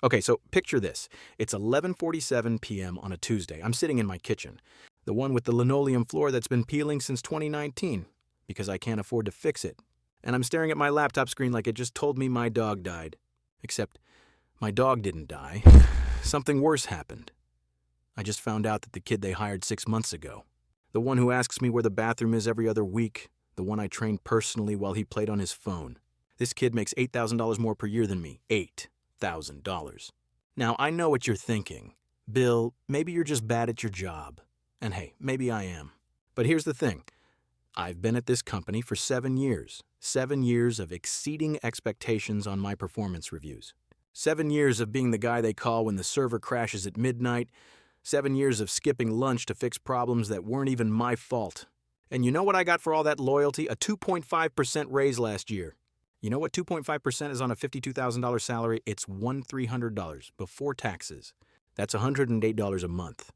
Okay, so picture this. It's 11:47 p.m. on a Tuesday. I'm sitting in my kitchen, the one with the linoleum floor that's been peeling since 2019 because I can't afford to fix it. And I'm staring at my laptop screen like it just told me my dog died. Except my dog didn't die. Something worse happened. I just found out that the kid they hired 6 months ago, the one who asks me where the bathroom is every other week, the one I trained personally while he played on his phone. This kid makes $8,000 more per year than me. $8,000. Now, I know what you're thinking. Bill, maybe you're just bad at your job. And hey, maybe I am. But here's the thing. I've been at this company for 7 years. 7 years of exceeding expectations on my performance reviews. 7 years of being the guy they call when the server crashes at midnight. 7 years of skipping lunch to fix problems that weren't even my fault. And you know what I got for all that loyalty? A 2.5% raise last year. You know what 2.5% is on a $52,000 salary? It's $1,300 before taxes. That's $108 a month.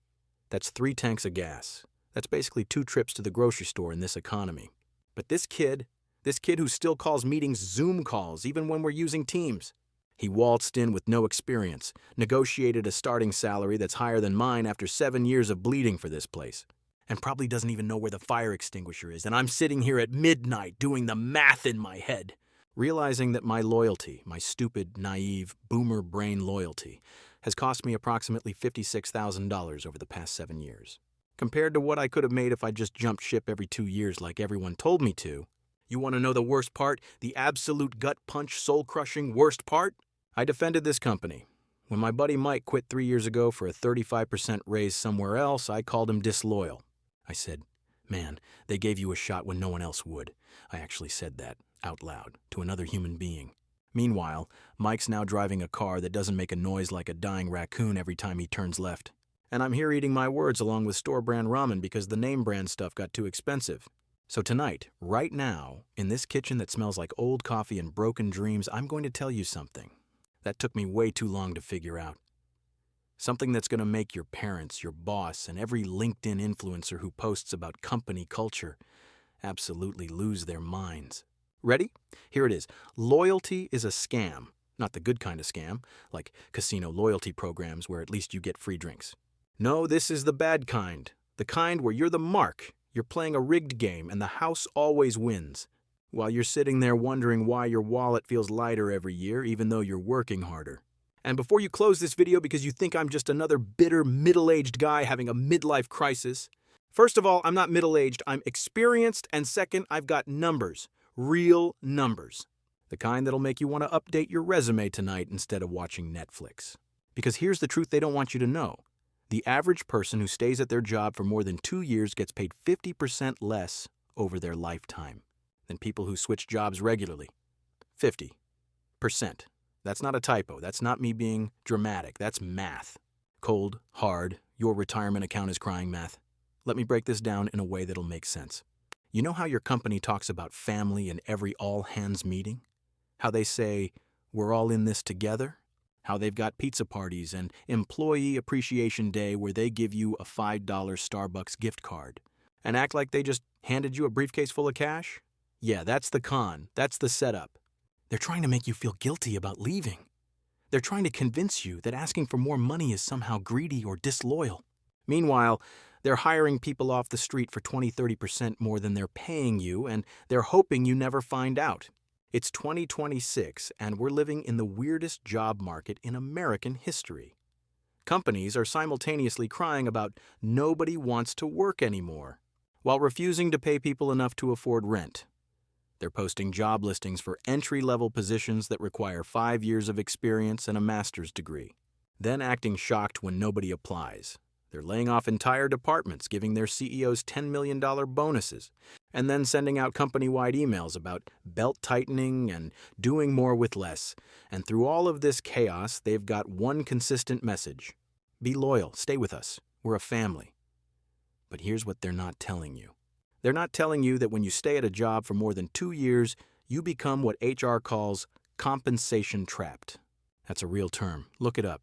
That's 3 tanks of gas. That's basically 2 trips to the grocery store in this economy. But this kid who still calls meetings Zoom calls even when we're using Teams, he waltzed in with no experience, negotiated a starting salary that's higher than mine after 7 years of bleeding for this place, and probably doesn't even know where the fire extinguisher is, and I'm sitting here at midnight doing the math in my head, realizing that my loyalty, my stupid, naive, boomer brain loyalty, has cost me approximately $56,000 over the past 7 years. Compared to what I could have made if I just jumped ship every 2 years like everyone told me to. You want to know the worst part? The absolute gut-punch, soul-crushing worst part? I defended this company. When my buddy Mike quit 3 years ago for a 35% raise somewhere else, I called him disloyal. I said, "Man, they gave you a shot when no one else would." I actually said that, out loud, to another human being. Meanwhile, Mike's now driving a car that doesn't make a noise like a dying raccoon every time he turns left. And I'm here eating my words along with store-brand ramen because the name-brand stuff got too expensive. So tonight, right now, in this kitchen that smells like old coffee and broken dreams, I'm going to tell you something that took me way too long to figure out. Something that's going to make your parents, your boss, and every LinkedIn influencer who posts about company culture absolutely lose their minds. Ready? Here it is. Loyalty is a scam. Not the good kind of scam, like casino loyalty programs where at least you get free drinks. No, this is the bad kind. The kind where you're the mark. You're playing a rigged game and the house always wins. While you're sitting there wondering why your wallet feels lighter every year even though you're working harder. And before you close this video because you think I'm just another bitter middle-aged guy having a midlife crisis, first of all, I'm not middle-aged, I'm experienced, and second, I've got numbers. Real numbers. The kind that'll make you want to update your resume tonight instead of watching Netflix. Because here's the truth they don't want you to know. The average person who stays at their job for more than 2 years gets paid 50% less over their lifetime than people who switch jobs regularly. 50%. That's not a typo. That's not me being dramatic. That's math. Cold, hard, your retirement account is crying math. Let me break this down in a way that'll make sense. You know how your company talks about family in every all-hands meeting? How they say, "We're all in this together"? How they've got pizza parties and Employee Appreciation Day where they give you a $5 Starbucks gift card and act like they just handed you a briefcase full of cash? Yeah, that's the con. That's the setup. They're trying to make you feel guilty about leaving. They're trying to convince you that asking for more money is somehow greedy or disloyal. Meanwhile, they're hiring people off the street for 20-30% more than they're paying you, and they're hoping you never find out. It's 2026, and we're living in the weirdest job market in American history. Companies are simultaneously crying about nobody wants to work anymore, while refusing to pay people enough to afford rent. They're posting job listings for entry-level positions that require 5 years of experience and a master's degree, then acting shocked when nobody applies. They're laying off entire departments, giving their CEOs $10 million bonuses, and then sending out company-wide emails about belt-tightening and doing more with less. And through all of this chaos, they've got one consistent message. Be loyal, stay with us, we're a family. But here's what they're not telling you. They're not telling you that when you stay at a job for more than 2 years, you become what HR calls compensation trapped. That's a real term. Look it up.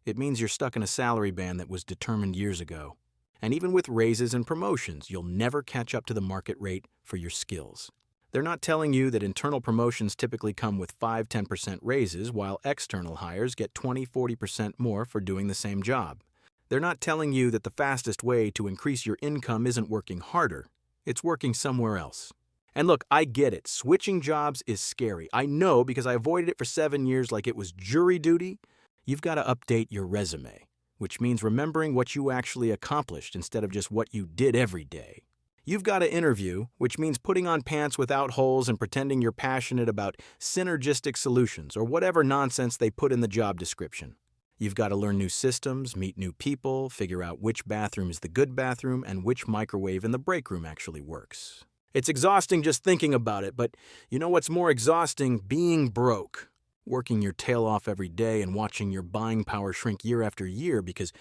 It means you're stuck in a salary band that was determined years ago. And even with raises and promotions, you'll never catch up to the market rate for your skills. They're not telling you that internal promotions typically come with 5–10% raises, while external hires get 20–40% more for doing the same job. They're not telling you that the fastest way to increase your income isn't working harder, it's working somewhere else. And look, I get it. Switching jobs is scary. I know because I avoided it for 7 years like it was jury duty. You've got to update your resume, which means remembering what you actually accomplished instead of just what you did every day. You've got to interview, which means putting on pants without holes and pretending you're passionate about synergistic solutions or whatever nonsense they put in the job description. You've got to learn new systems, meet new people, figure out which bathroom is the good bathroom and which microwave in the break room actually works. It's exhausting just thinking about it, but you know what's more exhausting? Being broke. Working your tail off every day and watching your buying power shrink year after year because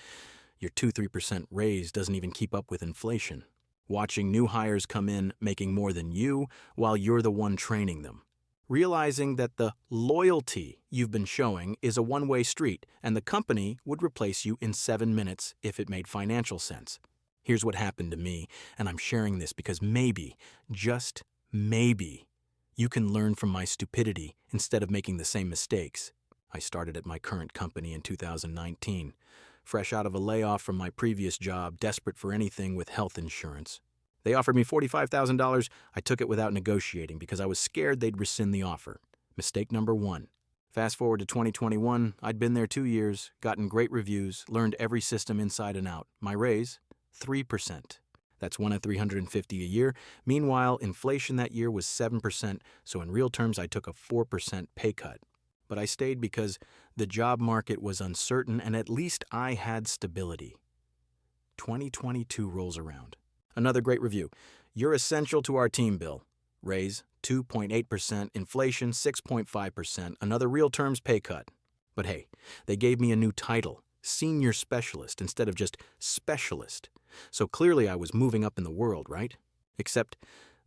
your 2–3% raise doesn't even keep up with inflation. Watching new hires come in making more than you while you're the one training them. Realizing that the loyalty you've been showing is a one-way street and the company would replace you in 7 minutes if it made financial sense. Here's what happened to me, and I'm sharing this because maybe, just maybe, you can learn from my stupidity instead of making the same mistakes. I started at my current company in 2019, fresh out of a layoff from my previous job, desperate for anything with health insurance. They offered me $45,000. I took it without negotiating because I was scared they'd rescind the offer. Mistake number 1. Fast forward to 2021, I'd been there 2 years, gotten great reviews, learned every system inside and out. My raise? 3%. That's 1 at $350 a year. Meanwhile, inflation that year was 7%, so in real terms I took a 4% pay cut. But I stayed because the job market was uncertain and at least I had stability. 2022 rolls around. Another great review. You're essential to our team, Bill. Raise 2.8%, inflation 6.5%, another real terms pay cut. But hey, they gave me a new title, senior specialist, instead of just specialist. So clearly I was moving up in the world, right? Except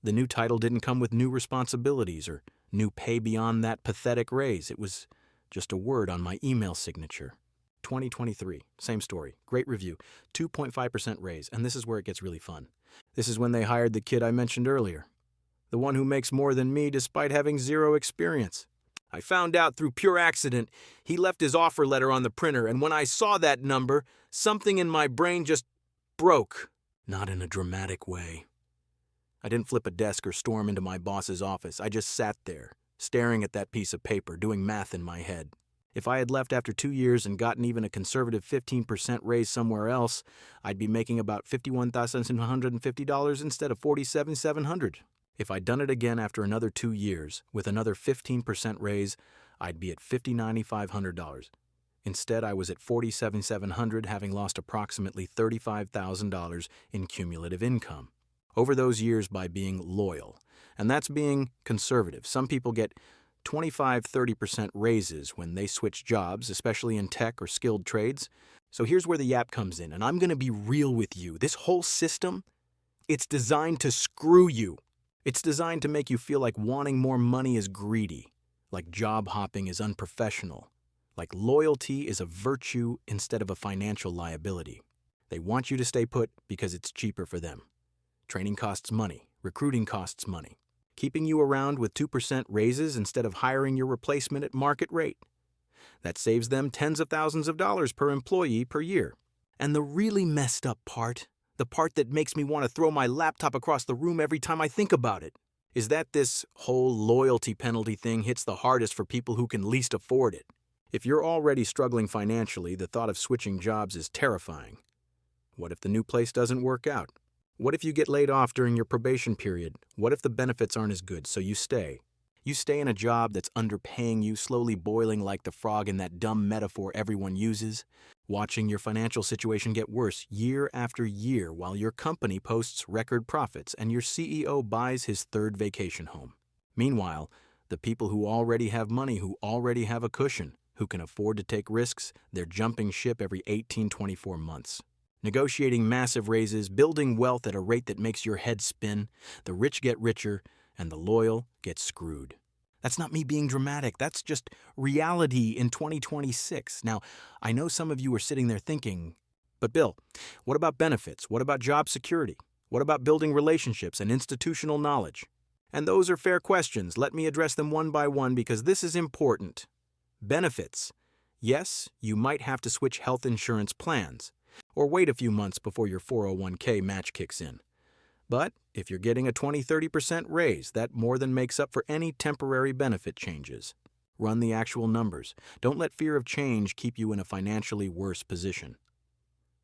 the new title didn't come with new responsibilities or new pay beyond that pathetic raise. It was just a word on my email signature. 2023, same story, great review, 2.5% raise, and this is where it gets really fun. This is when they hired the kid I mentioned earlier, the one who makes more than me despite having 0 experience. I found out through pure accident he left his offer letter on the printer, and when I saw that number, something in my brain just broke. Not in a dramatic way. I didn't flip a desk or storm into my boss's office. I just sat there, staring at that piece of paper, doing math in my head. If I had left after 2 years and gotten even a conservative 15% raise somewhere else, I'd be making about $51,750 instead of $47,700. If I'd done it again after another 2 years, with another 15% raise, I'd be at $59,500. Instead, I was at $47,700, having lost approximately $35,000 in cumulative income over those years by being loyal. And that's being conservative. Some people get 25–30% raises when they switch jobs, especially in tech or skilled trades. So here's where the yap comes in, and I'm going to be real with you. This whole system, it's designed to screw you. It's designed to make you feel like wanting more money is greedy, like job hopping is unprofessional, like loyalty is a virtue instead of a financial liability. They want you to stay put because it's cheaper for them. Training costs money. Recruiting costs money. Keeping you around with 2% raises instead of hiring your replacement at market rate. That saves them tens of thousands of dollars per employee per year. And the really messed up part, the part that makes me want to throw my laptop across the room every time I think about it, is that this whole loyalty penalty thing hits the hardest for people who can least afford it. If you're already struggling financially, the thought of switching jobs is terrifying. What if the new place doesn't work out? What if you get laid off during your probation period? What if the benefits aren't as good, so you stay? You stay in a job that's underpaying you, slowly boiling like the frog in that dumb metaphor everyone uses, watching your financial situation get worse year after year while your company posts record profits and your CEO buys his 3rd vacation home. Meanwhile, the people who already have money, who already have a cushion, who can afford to take risks, they're jumping ship every 18–24 months. Negotiating massive raises, building wealth at a rate that makes your head spin, the rich get richer, and the loyal get screwed. That's not me being dramatic, that's just reality in 2026. Now, I know some of you are sitting there thinking, but Bill, what about benefits? What about job security? What about building relationships and institutional knowledge? And those are fair questions. Let me address them one by one because this is important. Benefits. Yes, you might have to switch health insurance plans, or wait a few months before your 401k match kicks in. But if you're getting a 20-30% raise, that more than makes up for any temporary benefit changes. Run the actual numbers. Don't let fear of change keep you in a financially worse position.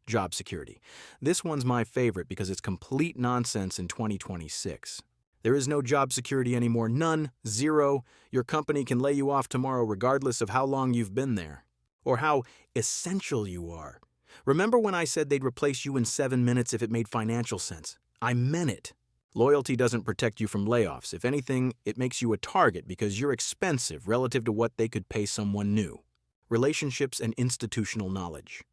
Job security. This one's my favorite because it's complete nonsense in 2026. There is no job security anymore. None. Zero. Your company can lay you off tomorrow regardless of how long you've been there, or how essential you are. Remember when I said they'd replace you in 7 minutes if it made financial sense? I meant it. Loyalty doesn't protect you from layoffs. If anything, it makes you a target because you're expensive relative to what they could pay someone new. Relationships and institutional knowledge.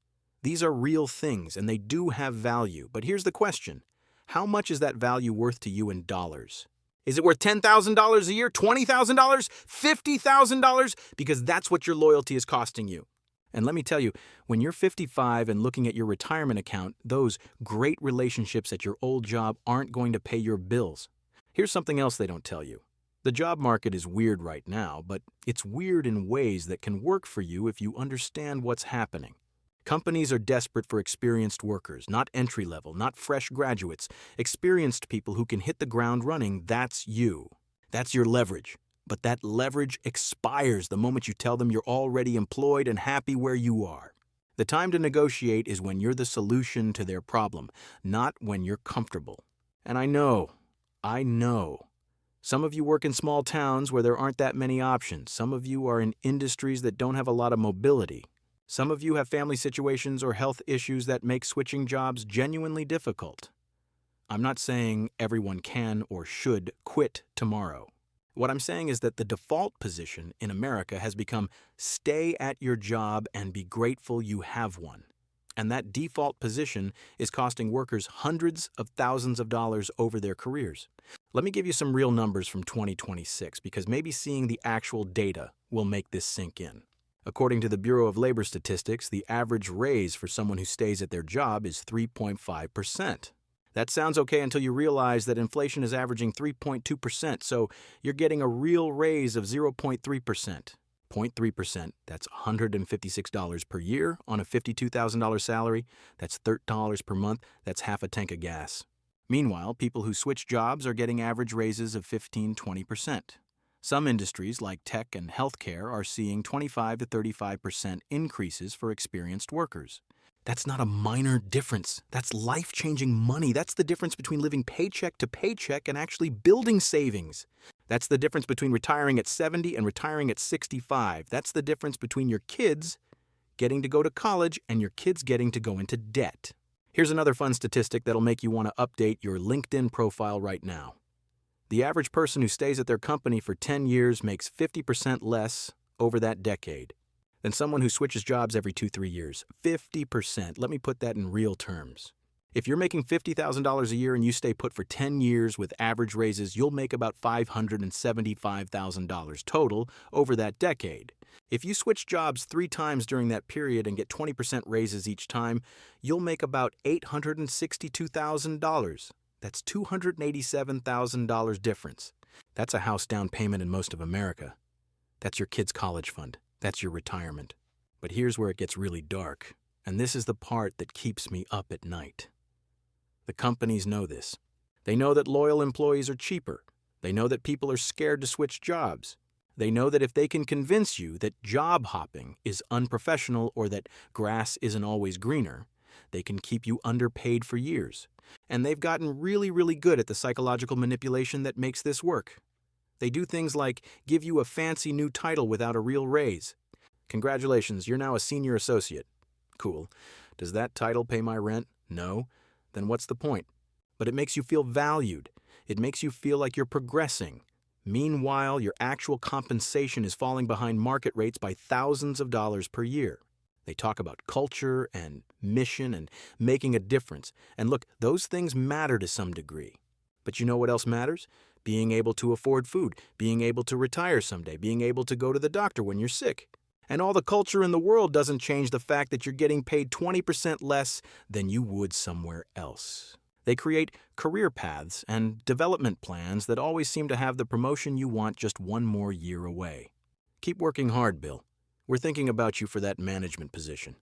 These are real things and they do have value, but here's the question. How much is that value worth to you in dollars? Is it worth $10,000 a year, $20,000, $50,000? Because that's what your loyalty is costing you. And let me tell you, when you're 55 and looking at your retirement account, those great relationships at your old job aren't going to pay your bills. Here's something else they don't tell you. The job market is weird right now, but it's weird in ways that can work for you if you understand what's happening. Companies are desperate for experienced workers, not entry-level, not fresh graduates. Experienced people who can hit the ground running, that's you. That's your leverage. But that leverage expires the moment you tell them you're already employed and happy where you are. The time to negotiate is when you're the solution to their problem, not when you're comfortable. And I know. Some of you work in small towns where there aren't that many options. Some of you are in industries that don't have a lot of mobility. Some of you have family situations or health issues that make switching jobs genuinely difficult. I'm not saying everyone can or should quit tomorrow. What I'm saying is that the default position in America has become stay at your job and be grateful you have one. And that default position is costing workers hundreds of thousands of dollars over their careers. Let me give you some real numbers from 2026 because maybe seeing the actual data will make this sink in. According to the Bureau of Labor Statistics, the average raise for someone who stays at their job is 3.5%. That sounds okay until you realize that inflation is averaging 3.2%, so you're getting a real raise of 0.3%. 0.3%, that's $156 per year on a $52,000 salary. That's $30 per month. That's half a tank of gas. Meanwhile, people who switch jobs are getting average raises of 15-20%. Some industries, like tech and healthcare, are seeing 25 to 35% increases for experienced workers. That's not a minor difference. That's life-changing money. That's the difference between living paycheck to paycheck and actually building savings. That's the difference between retiring at 70 and retiring at 65. That's the difference between your kids getting to go to college and your kids getting to go into debt. Here's another fun statistic that'll make you want to update your LinkedIn profile right now. The average person who stays at their company for 10 years makes 50% less over that decade than someone who switches jobs every 2-3 years. 50%. Let me put that in real terms. If you're making $50,000 a year and you stay put for 10 years with average raises, you'll make about $575,000 total over that decade. If you switch jobs 3 times during that period and get 20% raises each time, you'll make about $862,000. That's $287,000 difference. That's a house down payment in most of America. That's your kid's college fund. That's your retirement. But here's where it gets really dark, and this is the part that keeps me up at night. The companies know this. They know that loyal employees are cheaper. They know that people are scared to switch jobs. They know that if they can convince you that job hopping is unprofessional or that grass isn't always greener, they can keep you underpaid for years. And they've gotten really, really good at the psychological manipulation that makes this work. They do things like give you a fancy new title without a real raise. Congratulations, you're now a senior associate. Cool. Does that title pay my rent? No. Then what's the point? But it makes you feel valued. It makes you feel like you're progressing. Meanwhile, your actual compensation is falling behind market rates by thousands of dollars per year. They talk about culture and mission and making a difference. And look, those things matter to some degree. But you know what else matters? Being able to afford food, being able to retire someday, being able to go to the doctor when you're sick. And all the culture in the world doesn't change the fact that you're getting paid 20% less than you would somewhere else. They create career paths and development plans that always seem to have the promotion you want just one more year away. Keep working hard, Bill. We're thinking about you for that management position.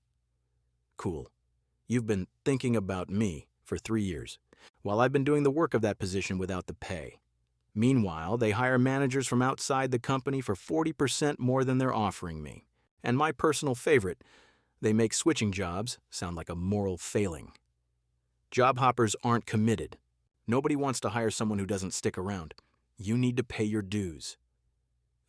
Cool. You've been thinking about me for 3 years, while I've been doing the work of that position without the pay. Meanwhile, they hire managers from outside the company for 40% more than they're offering me. And my personal favorite, they make switching jobs sound like a moral failing. Job hoppers aren't committed. Nobody wants to hire someone who doesn't stick around. You need to pay your dues.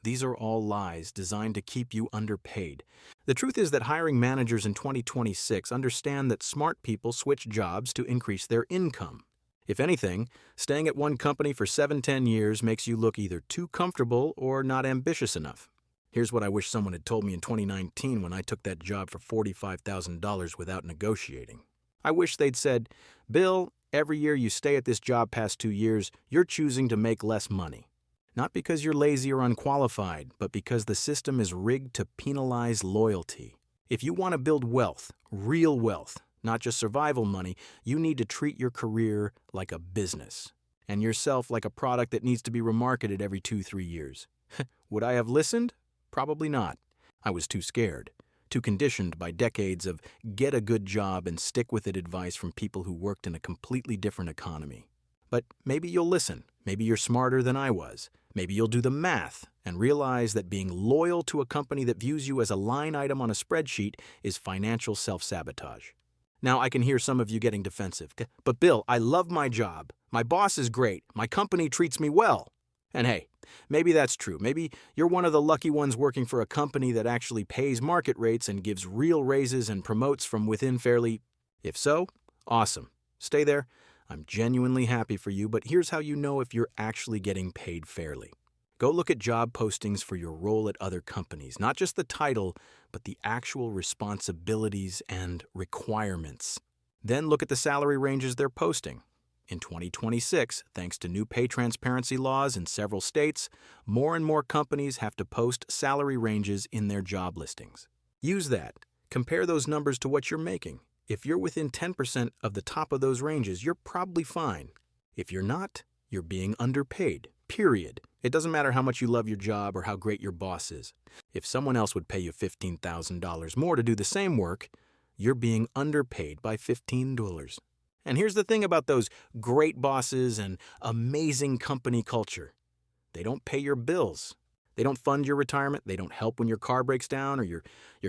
These are all lies designed to keep you underpaid. The truth is that hiring managers in 2026 understand that smart people switch jobs to increase their income. If anything, staying at one company for 7-10 years makes you look either too comfortable or not ambitious enough. Here's what I wish someone had told me in 2019 when I took that job for $45,000 without negotiating. I wish they'd said, "Bill, every year you stay at this job past 2 years, you're choosing to make less money. Not because you're lazy or unqualified, but because the system is rigged to penalize loyalty. If you want to build wealth, real wealth, not just survival money, you need to treat your career like a business, and yourself like a product that needs to be remarketed every 2-3 years. Would I have listened? Probably not. I was too scared, too conditioned by decades of get a good job and stick with it advice from people who worked in a completely different economy. But maybe you'll listen. Maybe you're smarter than I was. Maybe you'll do the math and realize that being loyal to a company that views you as a line item on a spreadsheet is financial self-sabotage. Now, I can hear some of you getting defensive. But Bill, I love my job. My boss is great. My company treats me well. And hey, maybe that's true. Maybe you're one of the lucky ones working for a company that actually pays market rates and gives real raises and promotes from within fairly. If so, awesome. Stay there. I'm genuinely happy for you, but here's how you know if you're actually getting paid fairly. Go look at job postings for your role at other companies, not just the title, but the actual responsibilities and requirements. Then look at the salary ranges they're posting. In 2026, thanks to new pay transparency laws in several states, more and more companies have to post salary ranges in their job listings. Use that. Compare those numbers to what you're making. If you're within 10% of the top of those ranges, you're probably fine. If you're not, you're being underpaid, period. It doesn't matter how much you love your job or how great your boss is. If someone else would pay you $15,000 more to do the same work, you're being underpaid by $15. And here's the thing about those great bosses and amazing company culture. They don't pay your bills. They don't fund your retirement. They don't help when your car breaks down or your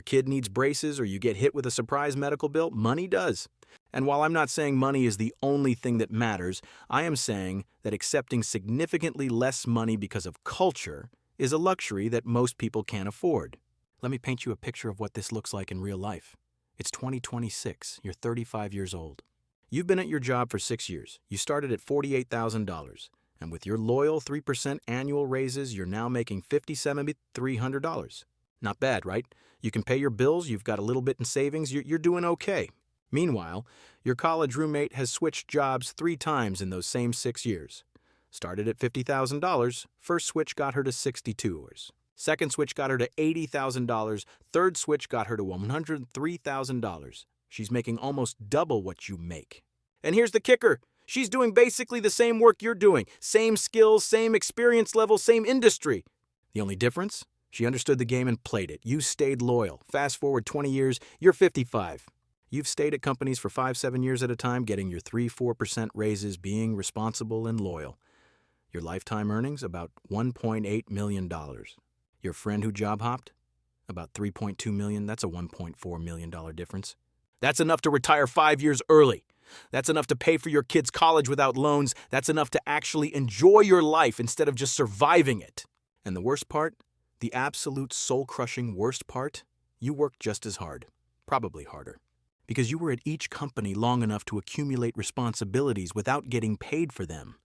kid needs braces or you get hit with a surprise medical bill. Money does. And while I'm not saying money is the only thing that matters, I am saying that accepting significantly less money because of culture is a luxury that most people can't afford. Let me paint you a picture of what this looks like in real life. It's 2026. You're 35 years old. You've been at your job for 6 years. You started at $48,000. And with your loyal 3% annual raises, you're now making $57,300. Not bad, right? You can pay your bills, you've got a little bit in savings, you're doing okay. Meanwhile, your college roommate has switched jobs 3 times in those same 6 years. Started at $50,000, first switch got her to $62,000. Second switch got her to $80,000, third switch got her to $103,000. She's making almost double what you make. And here's the kicker. She's doing basically the same work you're doing. Same skills, same experience level, same industry. The only difference? She understood the game and played it. You stayed loyal. Fast forward 20 years, you're 55. You've stayed at companies for 5-7 years at a time, getting your 3-4% raises, being responsible and loyal. Your lifetime earnings, about $1.8 million. Your friend who job hopped? About $3.2 million. That's a $1.4 million difference. That's enough to retire 5 years early. That's enough to pay for your kids' college without loans. That's enough to actually enjoy your life instead of just surviving it. And the worst part, the absolute soul-crushing worst part, you worked just as hard, probably harder. Because you were at each company long enough to accumulate responsibilities without getting paid for them.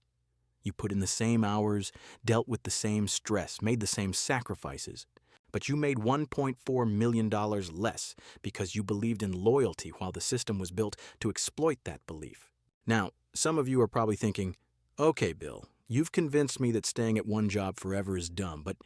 You put in the same hours, dealt with the same stress, made the same sacrifices. But you made $1.4 million less because you believed in loyalty while the system was built to exploit that belief. Now, some of you are probably thinking, okay, Bill, you've convinced me that staying at one job forever is dumb, but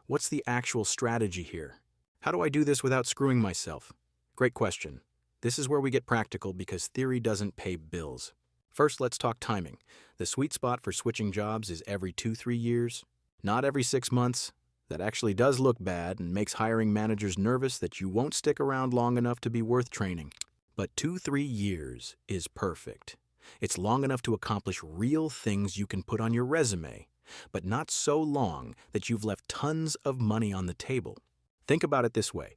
what's the actual strategy here? How do I do this without screwing myself? Great question. This is where we get practical because theory doesn't pay bills. First, let's talk timing. The sweet spot for switching jobs is every 2-3 years, not every 6 months. That actually does look bad and makes hiring managers nervous that you won't stick around long enough to be worth training. But 2-3 years is perfect. It's long enough to accomplish real things you can put on your resume, but not so long that you've left tons of money on the table. Think about it this way.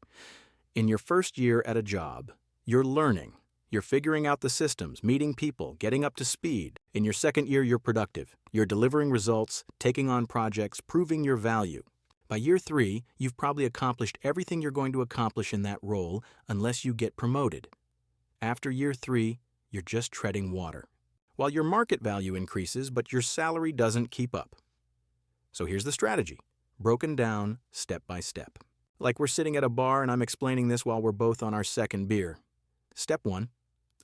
In your first year at a job, you're learning. You're figuring out the systems, meeting people, getting up to speed. In your second year, you're productive. You're delivering results, taking on projects, proving your value. By year 3, you've probably accomplished everything you're going to accomplish in that role unless you get promoted. After year 3, you're just treading water. While your market value increases, but your salary doesn't keep up. So here's the strategy, broken down step by step. Like we're sitting at a bar and I'm explaining this while we're both on our second beer. Step 1,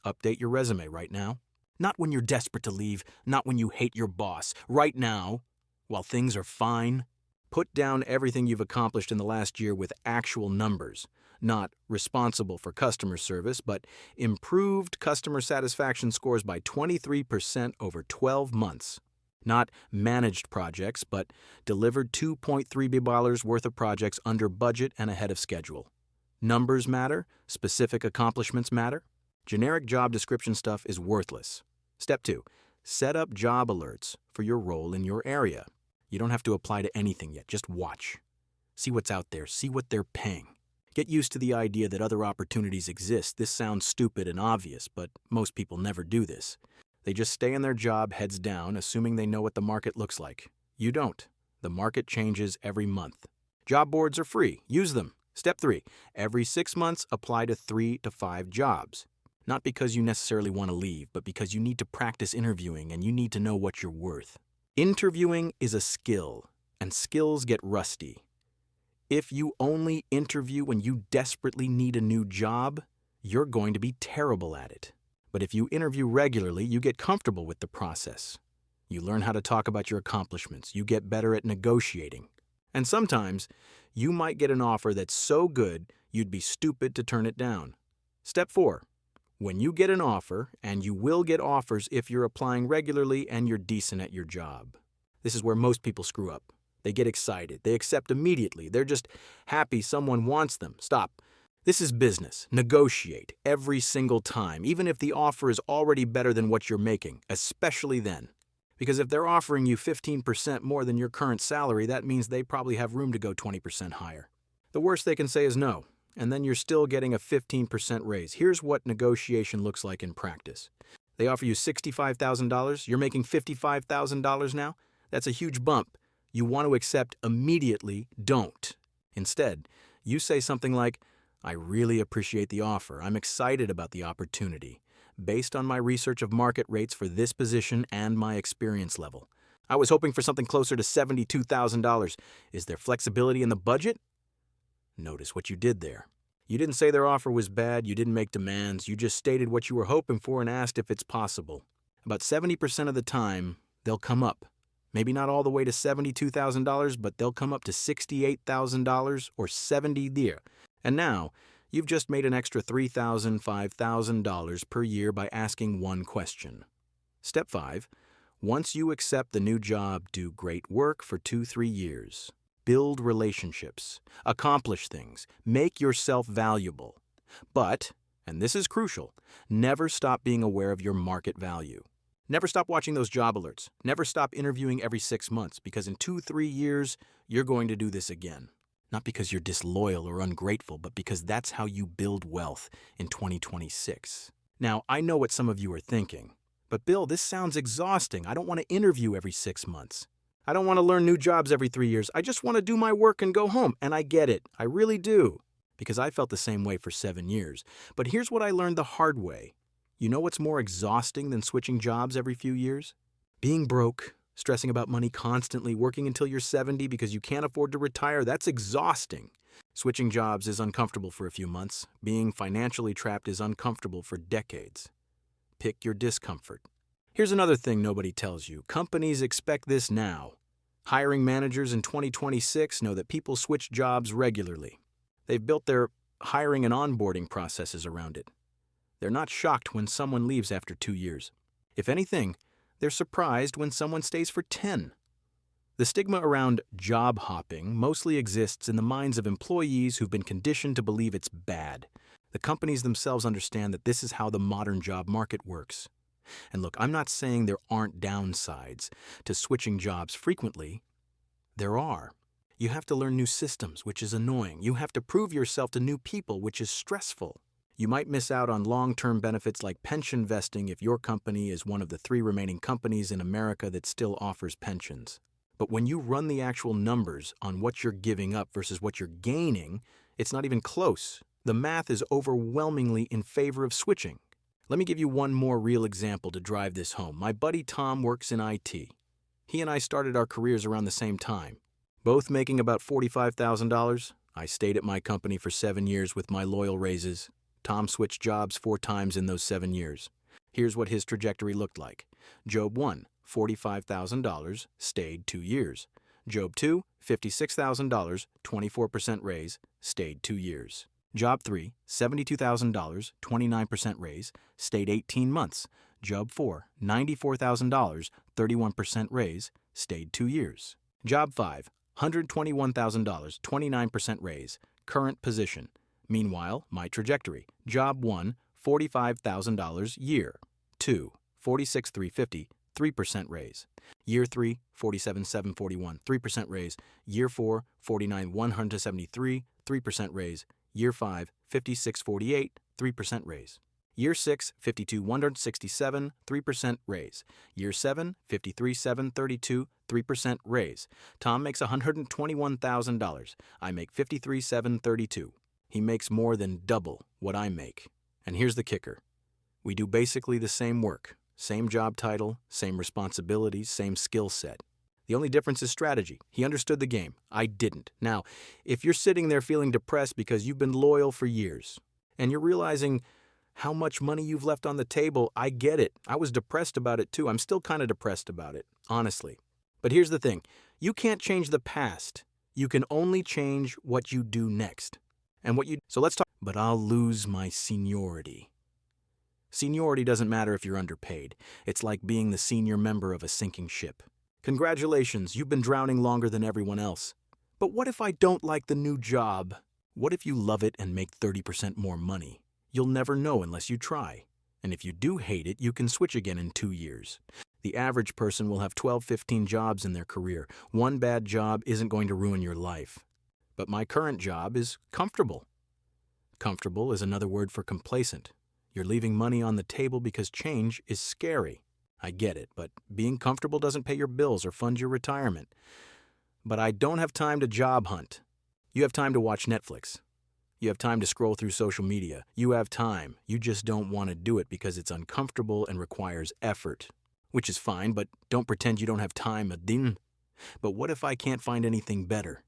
update your resume right now. Not when you're desperate to leave, not when you hate your boss. Right now, while things are fine. Put down everything you've accomplished in the last year with actual numbers. Not responsible for customer service, but improved customer satisfaction scores by 23% over 12 months. Not managed projects, but delivered $2.3 billion worth of projects under budget and ahead of schedule. Numbers matter, specific accomplishments matter. Generic job description stuff is worthless. Step 2, set up job alerts for your role in your area. You don't have to apply to anything yet, just watch. See what's out there, see what they're paying. Get used to the idea that other opportunities exist. This sounds stupid and obvious, but most people never do this. They just stay in their job heads down, assuming they know what the market looks like. You don't. The market changes every month. Job boards are free. Use them. Step 3, every 6 months, apply to 3 to 5 jobs. Not because you necessarily want to leave, but because you need to practice interviewing and you need to know what you're worth. Interviewing is a skill, and skills get rusty. If you only interview when you desperately need a new job, you're going to be terrible at it. But if you interview regularly, you get comfortable with the process. You learn how to talk about your accomplishments. You get better at negotiating. And sometimes, you might get an offer that's so good, you'd be stupid to turn it down. Step 4. When you get an offer, and you will get offers if you're applying regularly and you're decent at your job. This is where most people screw up. They get excited. They accept immediately. They're just happy someone wants them. Stop. This is business. Negotiate every single time, even if the offer is already better than what you're making, especially then. Because if they're offering you 15% more than your current salary, that means they probably have room to go 20% higher. The worst they can say is no. And then you're still getting a 15% raise. Here's what negotiation looks like in practice. They offer you $65,000. You're making $55,000 now. That's a huge bump. You want to accept immediately, don't. Instead, you say something like, I really appreciate the offer. I'm excited about the opportunity. Based on my research of market rates for this position and my experience level, I was hoping for something closer to $72,000. Is there flexibility in the budget? Notice what you did there. You didn't say their offer was bad, you didn't make demands, you just stated what you were hoping for and asked if it's possible. About 70% of the time, they'll come up. Maybe not all the way to $72,000, but they'll come up to $68,000 or $70,000 there. And now, you've just made an extra $3,000, $5,000 per year by asking one question. Step 5, once you accept the new job, do great work for 2-3 years. Build relationships, accomplish things, make yourself valuable. But, and this is crucial, never stop being aware of your market value. Never stop watching those job alerts. Never stop interviewing every 6 months, because in 2-3 years, you're going to do this again. Not because you're disloyal or ungrateful, but because that's how you build wealth in 2026. Now, I know what some of you are thinking, but Bill, this sounds exhausting. I don't want to interview every 6 months. I don't want to learn new jobs every 3 years. I just want to do my work and go home. And I get it. I really do. Because I felt the same way for 7 years. But here's what I learned the hard way. You know what's more exhausting than switching jobs every few years? Being broke, stressing about money constantly, working until you're 70 because you can't afford to retire, that's exhausting. Switching jobs is uncomfortable for a few months. Being financially trapped is uncomfortable for decades. Pick your discomfort. Here's another thing nobody tells you. Companies expect this now. Hiring managers in 2026 know that people switch jobs regularly. They've built their hiring and onboarding processes around it. They're not shocked when someone leaves after 2 years. If anything, they're surprised when someone stays for 10. The stigma around job hopping mostly exists in the minds of employees who've been conditioned to believe it's bad. The companies themselves understand that this is how the modern job market works. And look, I'm not saying there aren't downsides to switching jobs frequently. There are. You have to learn new systems, which is annoying. You have to prove yourself to new people, which is stressful. You might miss out on long-term benefits like pension vesting if your company is one of the 3 remaining companies in America that still offers pensions. But when you run the actual numbers on what you're giving up versus what you're gaining, it's not even close. The math is overwhelmingly in favor of switching. Let me give you one more real example to drive this home. My buddy Tom works in IT. He and I started our careers around the same time. Both making about $45,000. I stayed at my company for 7 years with my loyal raises. Tom switched jobs 4 times in those 7 years. Here's what his trajectory looked like. Job 1, $45,000, stayed 2 years. Job 2, $56,000, 24% raise, stayed 2 years. Job 3, $72,000, 29% raise, stayed 18 months. Job 4, $94,000, 31% raise, stayed 2 years. Job 5, $121,000, 29% raise, current position. Meanwhile, my trajectory. Job 1, $45,000, year 2, $46,350, 3% raise. Year 3, $47,741, 3% raise. Year 4, $49,173, 3% raise. Year 5, $56,448, 3% raise. Year 6, $52,167, 3% raise. Year 7, $53,732, 3% raise. Tom makes $121,000. I make $53,732. He makes more than double what I make. And here's the kicker. We do basically the same work, same job title, same responsibilities, same skill set. The only difference is strategy. He understood the game. I didn't. Now, if you're sitting there feeling depressed because you've been loyal for years, and you're realizing how much money you've left on the table, I get it. I was depressed about it too. I'm still kind of depressed about it, honestly. But here's the thing. You can't change the past. You can only change what you do next. So let's talk. But I'll lose my seniority. Seniority doesn't matter if you're underpaid. It's like being the senior member of a sinking ship. Congratulations, you've been drowning longer than everyone else. But what if I don't like the new job? What if you love it and make 30% more money? You'll never know unless you try. And if you do hate it, you can switch again in 2 years. The average person will have 12, 15 jobs in their career. One bad job isn't going to ruin your life. But my current job is comfortable. Comfortable is another word for complacent. You're leaving money on the table because change is scary. I get it, but being comfortable doesn't pay your bills or fund your retirement. But I don't have time to job hunt. You have time to watch Netflix. You have time to scroll through social media. You have time. You just don't want to do it because it's uncomfortable and requires effort. Which is fine, but don't pretend you don't have time, Adin. But what if I can't find anything better?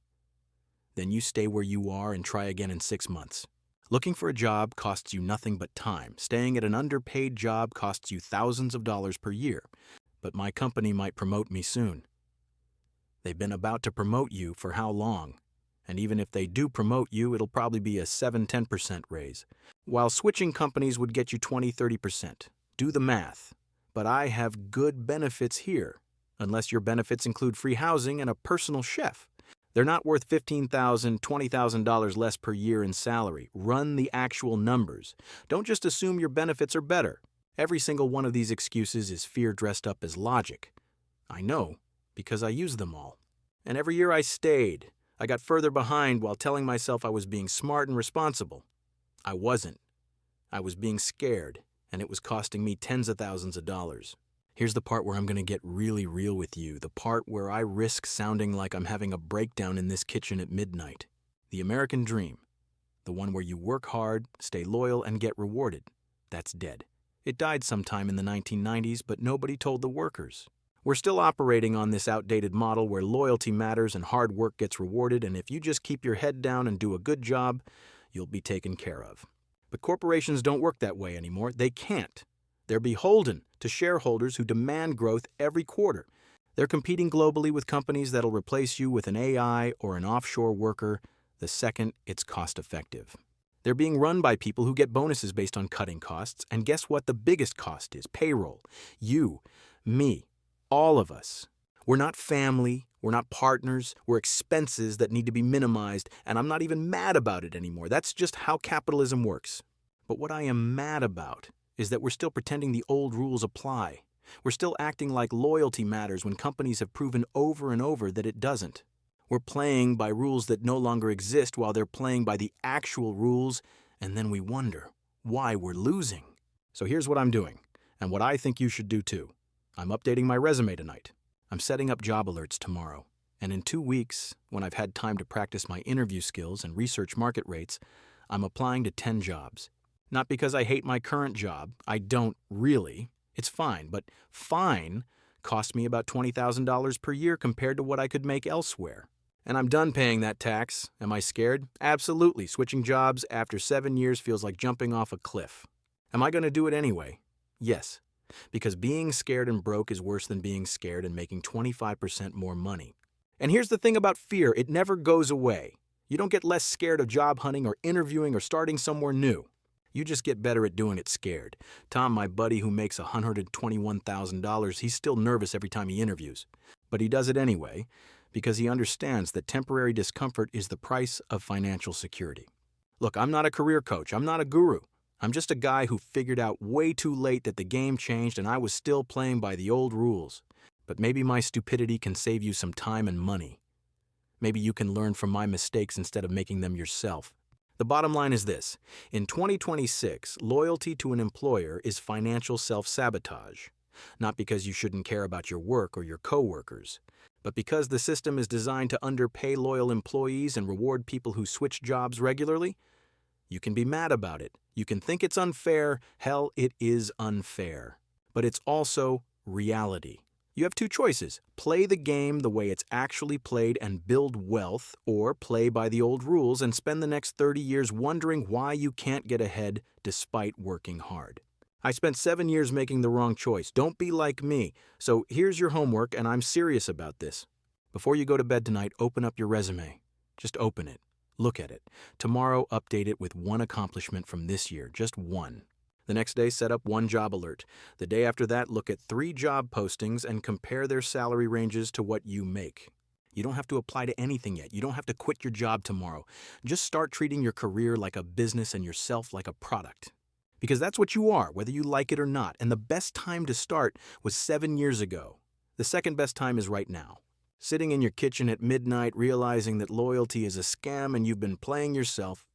Then you stay where you are and try again in 6 months. Looking for a job costs you nothing but time. Staying at an underpaid job costs you thousands of dollars per year. But my company might promote me soon. They've been about to promote you for how long? And even if they do promote you, it'll probably be a 7-10% raise. While switching companies would get you 20-30%. Do the math. But I have good benefits here, unless your benefits include free housing and a personal chef. They're not worth $15,000, $20,000 less per year in salary. Run the actual numbers. Don't just assume your benefits are better. Every single one of these excuses is fear dressed up as logic. I know, because I use them all. And every year I stayed. I got further behind while telling myself I was being smart and responsible. I wasn't. I was being scared, and it was costing me tens of thousands of dollars. Here's the part where I'm going to get really real with you, the part where I risk sounding like I'm having a breakdown in this kitchen at midnight. The American dream, the one where you work hard, stay loyal, and get rewarded, that's dead. It died sometime in the 1990s, but nobody told the workers. We're still operating on this outdated model where loyalty matters and hard work gets rewarded, and if you just keep your head down and do a good job, you'll be taken care of. But corporations don't work that way anymore. They can't. They're beholden to shareholders who demand growth every quarter. They're competing globally with companies that'll replace you with an AI or an offshore worker the second it's cost-effective. They're being run by people who get bonuses based on cutting costs, and guess what the biggest cost is? Payroll. You, me, all of us. We're not family, we're not partners, we're expenses that need to be minimized, and I'm not even mad about it anymore. That's just how capitalism works. But what I am mad about is that we're still pretending the old rules apply. We're still acting like loyalty matters when companies have proven over and over that it doesn't. We're playing by rules that no longer exist while they're playing by the actual rules, and then we wonder why we're losing. So here's what I'm doing, and what I think you should do too. I'm updating my resume tonight. I'm setting up job alerts tomorrow. And in 2 weeks, when I've had time to practice my interview skills and research market rates, I'm applying to 10 jobs. Not because I hate my current job. I don't really. It's fine, but fine cost me about $20,000 per year compared to what I could make elsewhere. And I'm done paying that tax. Am I scared? Absolutely. Switching jobs after 7 years feels like jumping off a cliff. Am I going to do it anyway? Yes. Because being scared and broke is worse than being scared and making 25% more money. And here's the thing about fear, it never goes away. You don't get less scared of job hunting or interviewing or starting somewhere new. You just get better at doing it scared. Tom, my buddy who makes $121,000, he's still nervous every time he interviews. But he does it anyway because he understands that temporary discomfort is the price of financial security. Look, I'm not a career coach. I'm not a guru. I'm just a guy who figured out way too late that the game changed and I was still playing by the old rules. But maybe my stupidity can save you some time and money. Maybe you can learn from my mistakes instead of making them yourself. The bottom line is this. In 2026, loyalty to an employer is financial self-sabotage. Not because you shouldn't care about your work or your coworkers, but because the system is designed to underpay loyal employees and reward people who switch jobs regularly. You can be mad about it. You can think it's unfair. Hell, it is unfair. But it's also reality. You have two choices. Play the game the way it's actually played and build wealth, or play by the old rules and spend the next 30 years wondering why you can't get ahead despite working hard. I spent 7 years making the wrong choice. Don't be like me. So here's your homework, and I'm serious about this. Before you go to bed tonight, open up your resume. Just open it. Look at it. Tomorrow, update it with one accomplishment from this year, just one. The next day, set up one job alert. The day after that, look at 3 job postings and compare their salary ranges to what you make. You don't have to apply to anything yet. You don't have to quit your job tomorrow. Just start treating your career like a business and yourself like a product. Because that's what you are, whether you like it or not. And the best time to start was 7 years ago. The second best time is right now. Sitting in your kitchen at midnight realizing that loyalty is a scam and you've been playing yourself,